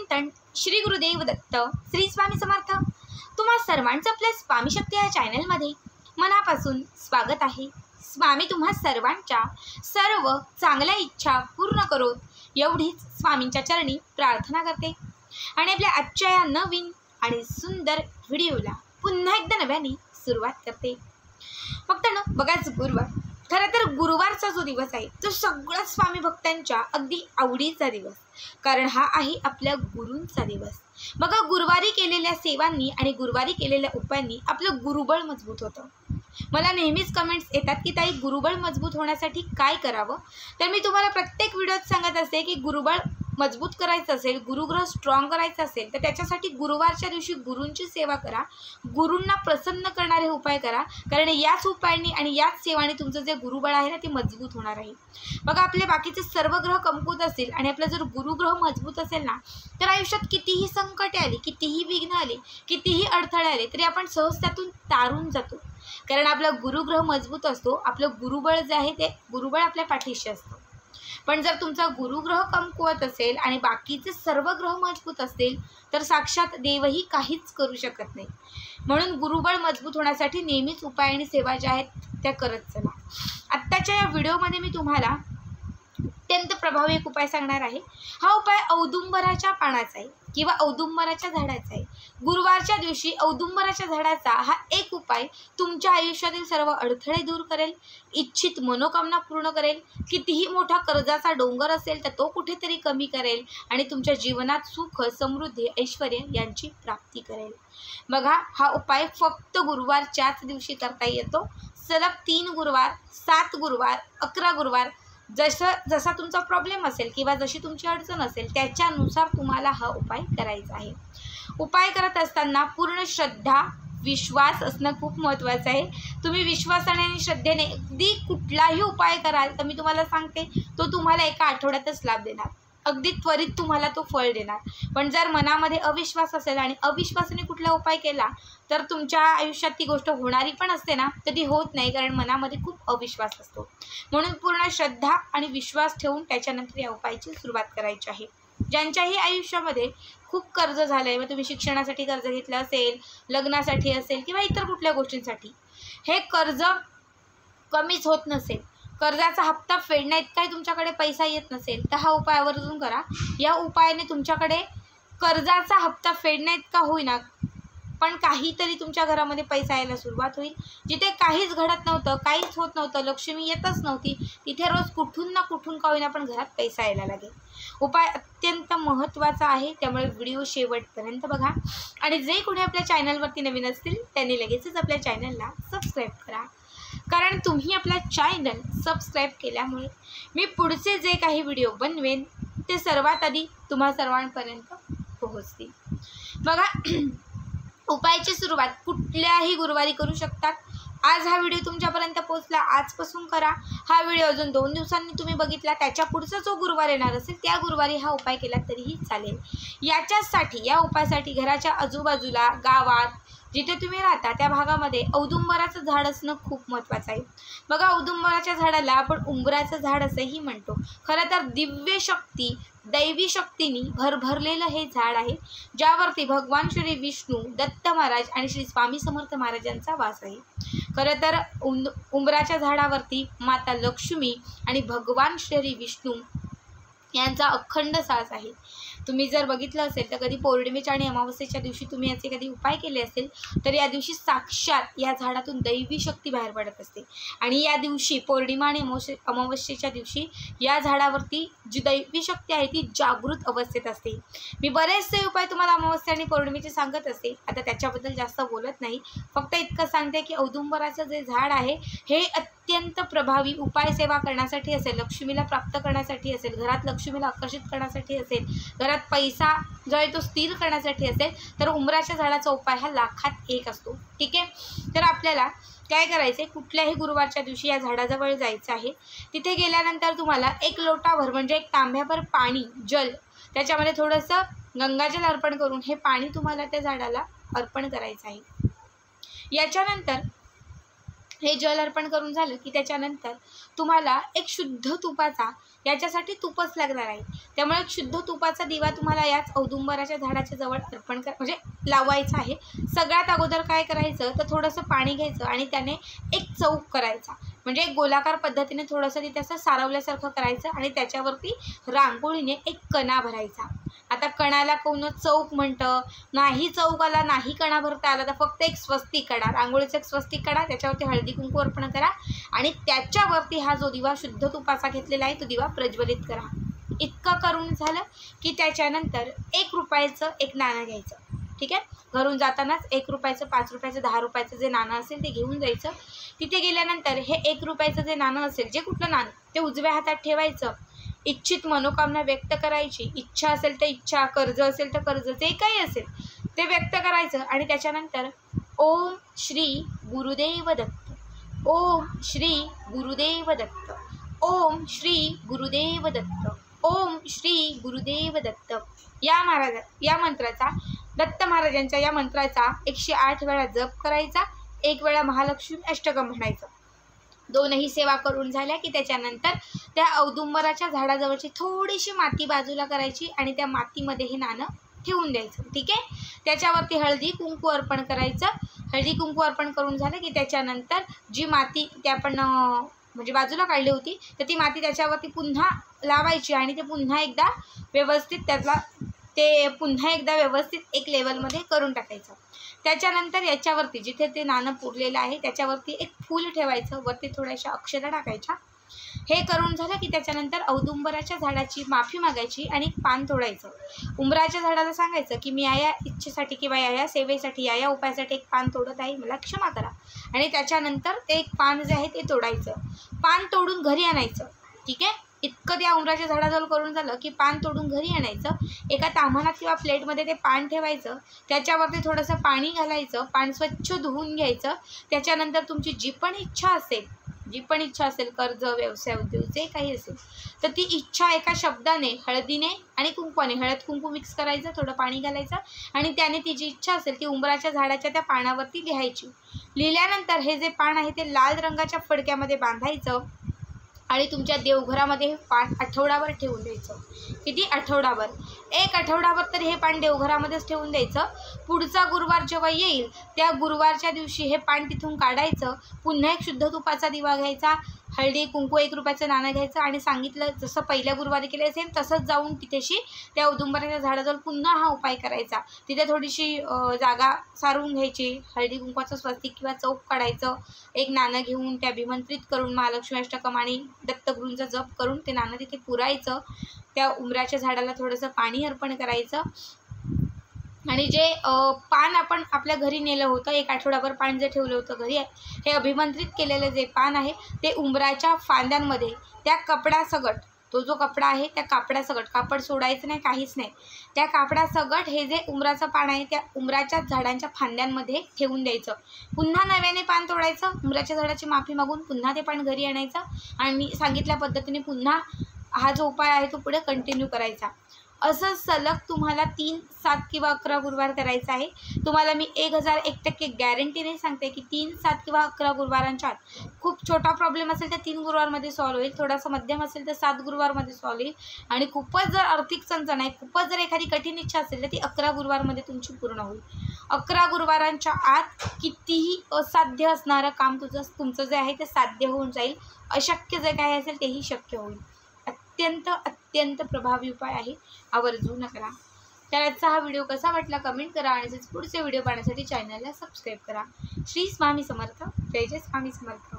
चिंतन श्री गुरुदेव दत्त श्री स्वामी समर्थ। तुम्हा सर्वांचं आपल्या स्वामी शक्ती या चॅनलमध्ये मनापासून स्वागत आहे। स्वामी तुम्हा सर्वांच्या सर्व चांगल्या इच्छा पूर्ण करोत एवढीच स्वामींच्या चरणी प्रार्थना करते आणि आपल्या आजच्या या नवीन आणि सुंदर व्हिडिओला पुन्हा एकदा नव्याने सुरुवात करते। फक्त बघाच गुरुवार, खरं तर गुरुवारचा जो दिवस आहे तो सगळ्या स्वामी भक्तांच्या अगदी आवडीचा दिवस, कारण हा आहे आपल्या गुरूंचा दिवस। बघा, गुरुवारी केलेल्या सेवांनी आणि गुरुवारी केलेल्या उपायांनी आपलं गुरुबळ मजबूत होतं। मला नेहमीच कमेंट्स येतात की ताई, गुरुबळ मजबूत होण्यासाठी काय करावं? तर मी तुम्हाला प्रत्येक व्हिडिओत सांगत असते की गुरुबळ मजबूत करायचं असेल, गुरुग्रह स्ट्रॉंग करायचं असेल तर त्याच्यासाठी गुरुवारच्या दिवशी गुरूंची सेवा करा, गुरूंना प्रसन्न करणारे उपाय करा, कारण याच उपायांनी आणि याच सेवाने तुमचं जे गुरुबळ आहे ना ते मजबूत होणार आहे। बघा, आपले बाकीचे सर्व ग्रह कमकुवत असतील आणि आपला जर गुरुग्रह मजबूत असेल ना तर आयुष्यात कितीही संकटे आली, कितीही विघ्न आले, कितीही अडथळे आले तरी आपण सहज त्यातून तारून जातो, कारण आपला गुरुग्रह मजबूत असतो। आपलं गुरुबळ जे आहे ते गुरुबळ आपल्या पाठीशी असतं। पण जर तुमचा गुरुग्रह कमकुवत असेल आणि बाकीचे सर्व ग्रह मजबूत असतील तर साक्षात देवही काहीच करू शकत नाही। म्हणून गुरुबळ मजबूत होण्यासाठी नेहमीच उपाय आणि सेवा ज्या आहेत त्या करत चला। आत्ताच्या या व्हिडिओमध्ये मी तुम्हाला अत्यंत प्रभावी एक उपाय सांगणार आहे। हा उपाय औदुंबराच्या पानाचा आहे किंवा औदुंबराच्या झाडाचा आहे। गुरुवारच्या दिवशी औदुंबराच्या झाडाचा हा एक उपाय तुमच्या आयुष्यातील सर्व अडथळे दूर करेल, इच्छित मनोकामना पूर्ण करेल, कितीही मोठा कर्जाचा डोंगर असेल तर तो कुठेतरी कमी करेल आणि तुमच्या जीवनात सुख, समृद्धी, ऐश्वर्य यांची प्राप्ती करेल। बघा, हा उपाय फक्त गुरुवारच्याच दिवशी करता येतो। सलग 3 गुरुवार, 7 गुरुवार, 11 गुरुवार जसा तुमचा प्रॉब्लेम असेल किंवा जशी तुमची अडचण असेल त्याच्यानुसार तुम्हाला हा उपाय करायचा आहे। उपाय करत असताना पूर्ण श्रद्धा, विश्वास असणं खूप महत्त्वाचं आहे। तुम्ही विश्वासाने आणि श्रद्धेने अगदी कुठलाही उपाय कराल तर मी तुम्हाला सांगते तो तुम्हाला एका आठवड्यातच लाभ देणार, अगदी त्वरित तुम्हाला तो फळ देणार। पण जर मनामध्ये अविश्वास असेल आणि अविश्वासाने कुठला उपाय केला तर तुमच्या आयुष्यात ती गोष्ट होणारी पण असते ना तर ती होत नाही, कारण मनामध्ये खूप अविश्वास असतो। म्हणून पूर्ण श्रद्धा आणि विश्वास ठेवून त्याच्यानंतर या उपायाची सुरुवात करायची आहे। ज्यांच्याही आयुष्यामध्ये खूप कर्ज झालं आहे, मग तुम्ही शिक्षणासाठी कर्ज घेतलं असेल, लग्नासाठी असेल किंवा इतर कुठल्या गोष्टींसाठी, हे कर्ज कमीच होत नसेल, कर्जाचा हप्ता फेडण्या इतकाही तुमच्याकडे पैसा येत नसेल तर हा उपाय आवर्जून करा। या उपायाने तुमच्याकडे कर्जाचा हप्ता फेडण्या इतका होईना पण काहीतरी तुमच्या घरामध्ये पैसा यायला सुरुवात होईल। जिथे काहीच घडत नव्हतं, काहीच होत नव्हतं, लक्ष्मी येतच नव्हती, तिथे रोज कुठून ना कुठून का होईना पण घरात पैसा यायला लागेल। उपाय अत्यंत महत्त्वाचा आहे, त्यामुळे व्हिडिओ शेवटपर्यंत बघा आणि जे कोणी आपल्या चॅनलवरती नवीन असतील त्यांनी लगेचच आपल्या चॅनलला सबस्क्राईब करा, कारण तुम्ही आपला चॅनल सबस्क्राईब केल्यामुळे मी पुढचे जे काही व्हिडिओ बनवेन ते सर्वात आधी तुम्हा सर्वांपर्यंत पोहोचतील। बघा, उपायाची सुरुवात कुठल्याही गुरुवारी करू शकतात। आज हा व्हिडिओ तुमच्यापर्यंत पोहोचला, आजपासून करा। हा व्हिडिओ अजून 2 दिवसांनी तुम्ही बघितला, त्याच्या पुढचा जो गुरुवार येणार असेल त्या गुरुवारी हा उपाय केला तरीही चालेल। या उपायासाठी घराच्या आजूबाजूला, गावात जिथे तुम्ही राहता त्या भागामध्ये औदुंबराचं झाड असणं खूप महत्त्वाचं आहे। बघा, औदुंबराच्या झाडाला आपण उंबराचं झाड असंही म्हणतो। खरं तर दिव्य शक्ती, दैवी शक्तीने भरभरलेलं हे झाड आहे, ज्यावरती भगवान श्री विष्णू, दत्त महाराज आणि श्री स्वामी समर्थ महाराजांचा वास आहे। खरं तर उंबराच्या झाडावरती माता लक्ष्मी आणि भगवान श्री विष्णू यांचा अखंड साज आहे। तुम्ही जर बघितलं असेल तर कधी पौर्णिमेच्या आणि अमावस्येच्या दिवशी तुम्ही याचे कधी उपाय केले असेल तर या दिवशी साक्षात या झाडातून दैवी शक्ती बाहेर पडत असते आणि या दिवशी पौर्णिमा आणि अमावस्येच्या दिवशी या झाडावरती जी दैवी शक्ती आहे ती जागृत अवस्थेत असते। मी बरेचसे उपाय तुम्हाला अमावस्या आणि पौर्णिमेचे सांगत असते, आता त्याच्याबद्दल जास्त बोलत नाही, फक्त इतकं सांगते की औदुंबराचं जे झाड आहे हे अत्यंत प्रभावी उपाय सेवा करण्यासाठी असेल, लक्ष्मीला प्राप्त करण्यासाठी असेल, घरात लक्ष्मीला आकर्षित करण्यासाठी असेल, घरात पैसा जो आहे तो स्थिर करण्यासाठी असेल तर उंबराच्या झाडाचा उपाय हा लाखात एक असतो। ठीक आहे, तर आपल्याला काय करायचं आहे, कुठल्याही गुरुवारच्या दिवशी या झाडाजवळ जायचं आहे। तिथे गेल्यानंतर तुम्हाला 1 लोटाभर म्हणजे 1 तांब्याभर पाणी, जल, त्याच्यामध्ये थोडंसं गंगाजल अर्पण करून हे पाणी तुम्हाला त्या झाडाला अर्पण करायचं आहे। याच्यानंतर हे जल अर्पण करून झालं की त्याच्यानंतर तुम्हाला एक शुद्ध तुपाचा, याच्यासाठी तुपच लागणार आहे, त्यामुळे एक शुद्ध तुपाचा दिवा तुम्हाला याच औदुंबराच्या झाडाच्या जवळ अर्पण म्हणजे लावायचा आहे. सगळ्यात अगोदर काय करायचं तर थोडंसं पाणी घ्यायचं आणि त्याने एक चौक करायचा, म्हणजे एक गोलाकार पद्धतीने थोडंसं तिथे असं सारवल्यासारखं करायचं आणि त्याच्यावरती रांगोळीने एक कणा भरायचा. आता कणाला कोण चौक म्हणतं, नाही चौकाला नाही कणा भरता आला तर फक्त एक स्वस्तिक काढा, रांगोळीचं एक स्वस्तिक काढा, त्याच्यावरती हळदी कुंकू अर्पण करा आणि त्याच्यावरती हा जो दिवा शुद्ध तुपाचा घेतलेला आहे तो दिवा प्रज्वलित करा. इतकं करून झालं की त्याच्यानंतर 1 रुपयाचं एक नाणं घ्यायचं. ठीक आहे, घरून जातानाच 1 रुपयाचं, 5 रुपयाचं, 10 रुपयाचं जे नाणं असेल ते घेऊन जायचं. तिथे गेल्यानंतर हे 1 रुपयाचं जे नाणं असेल, जे कुठलं नाणं, ते उजव्या हातात ठेवायचं. इच्छित मनोकामना व्यक्त करायची, इच्छा असेल तर इच्छा, कर्ज असेल तर कर्ज, जे काही असेल ते व्यक्त करायचं आणि त्याच्यानंतर ओम श्री गुरुदेव दत्त, ओम श्री गुरुदेव दत्त, ओम श्री गुरुदेव दत्त, ओम श्री गुरुदेव दत्त या मंत्राचा, दत्त महाराजांच्या या मंत्राचा 108 वेळा जप करायचा. 1 वेळा महालक्ष्मी अष्टकं म्हणायचं. दोनही सेवा करून झाल्या की त्याच्यानंतर त्या औदुंबराच्या झाडाजवळची थोडीशी माती बाजूला करायची आणि त्या मातीमध्ये हे नाणं ठेवून द्यायचं. ठीक आहे, त्याच्यावरती हळदी कुंकू अर्पण करायचं. हळदी कुंकू अर्पण करून झालं की त्याच्यानंतर जी माती ते आपण म्हणजे बाजूला काढली होती तर ती माती त्याच्यावरती पुन्हा लावायची आणि ते पुन्हा एकदा व्यवस्थित एक लेवलमध्ये करून टाकायचं. त्याच्यानंतर याच्यावरती जिथे ते नाणं पुरलेलं आहे त्याच्यावरती एक फूल ठेवायचं, वरती थोड्याशा अक्षता टाकायच्या. हे करून झालं की त्याच्यानंतर औदुंबराच्या झाडाची माफी मागायची आणि पान तोडायचं. उंबराच्या झाडाला सांगायचं की मी या इच्छेसाठी किंवा या सेवेसाठी या उपायासाठी एक पान तोडत आहे, मला क्षमा करा. आणि त्याच्यानंतर ते एक पान जे आहे ते तोडायचं. पान तोडून घरी आणायचं. ठीक आहे, इतकं त्या उंबराच्या झाडाजवळ करून झालं की पान तोडून घरी आणायचं. एका ताम्हाणात किंवा प्लेटमध्ये ते पान ठेवायचं. त्याच्यावरती थोडंसं पाणी घालायचं. पान स्वच्छ धुवून घ्यायचं. त्याच्यानंतर तुमची जी पण इच्छा असेल, कर्ज, व्यवसाय, उद्योग, जे काही असेल तर ती इच्छा एका शब्दाने, हळदीने आणि कुंकवाने, हळद कुंकू मिक्स करायचं, थोडं पाणी घालायचं आणि त्याने ती जी इच्छा असेल ती उंबराच्या झाडाच्या त्या पानावरती लिहायची. लिहिल्यानंतर हे जे पान आहे ते लाल रंगाच्या फडक्यामध्ये बांधायचं आणि तुमच्या देवघरामध्ये हे पान आठवडाभर ठेवून द्यायचं. किती? आठवडाभर. 1 आठवडाभर तर हे पान देवघरामध्येच ठेवून द्यायचं. पुढचा गुरुवार जेव्हा येईल त्या गुरुवारच्या दिवशी हे पान तिथून काढायचं. पुन्हा एक शुद्ध तुपाचा दिवा घ्यायचा, हळदी कुंकू 1 रुपयाचं नाणं घ्यायचं आणि सांगितलं जसं पहिल्या गुरुवारी केलं सेम तसंच जाऊन तिथेशी त्या औदुंबराच्या झाडाजवळ पुन्हा हा उपाय करायचा. तिथे थोडीशी जागा सारून घ्यायची, हळदी कुंकवाचं स्वस्तिक किंवा चौक काढायचं, एक नाणं घेऊन त्या अभिमंत्रित करून महालक्ष्मी अष्टकम आणि दत्तगुरूंचा जप करून ते नाणं तिथे पुरायचं. त्या उंबराच्या झाडाला थोडंसं पाणी अर्पण करायचं आणि जे पान आपण आपल्या घरी नेलं होतं, 1 आठवडाभर पान जे ठेवलं होतं घरी, हे अभिमंत्रित केलेलं जे पान आहे ते उंबराच्या फांद्यांमध्ये त्या कपड्यासकट, तो जो कपडा आहे त्या कापडासकट, कापड सोडायचं नाही, काहीच नाही, त्या कापडासकट हे जे उंबराचं पान आहे त्या उंबराच्या झाडांच्या फांद्यांमध्ये ठेवून द्यायचं. पुन्हा नव्याने पान तोडायचं, उंबराच्या झाडाची माफी मागून पुन्हा ते पान घरी आणायचं आणि सांगितल्या पद्धतीने पुन्हा हा जो उपाय आहे तो पुढे कंटिन्यू करायचा. असं सलग तुम्हाला 3, 7 किंवा 11 गुरुवार करायचं आहे. तुम्हाला मी 1001% गॅरंटीने सांगते की 3, 7 किंवा 11 गुरुवारांच्या आत खूप छोटा प्रॉब्लेम असेल तर 3 गुरुवारमध्ये सॉल्व्ह होईल, थोडासा मध्यम असेल तर 7 गुरुवारमध्ये सॉल्व्ह होईल आणि खूपच जर आर्थिक चणचण आहे, खूपच जर एखादी कठीण इच्छा असेल तर ती 11 गुरुवारमध्ये तुमची पूर्ण होईल. 11 गुरुवारांच्या आत कितीही असाध्य असणारं काम तुमचं जे आहे ते साध्य होऊन जाईल. अशक्य जे काही असेल तेही शक्य होईल. अत्यंत प्रभावी उपाय आहे, आवर्जून करा. तर आजचा हा व्हिडिओ कसा वाटला कमेंट करा आणि पुढचे व्हिडिओ पाहण्यासाठी चॅनलला सबस्क्राईब करा. श्री स्वामी समर्थ. जय जय स्वामी समर्थ.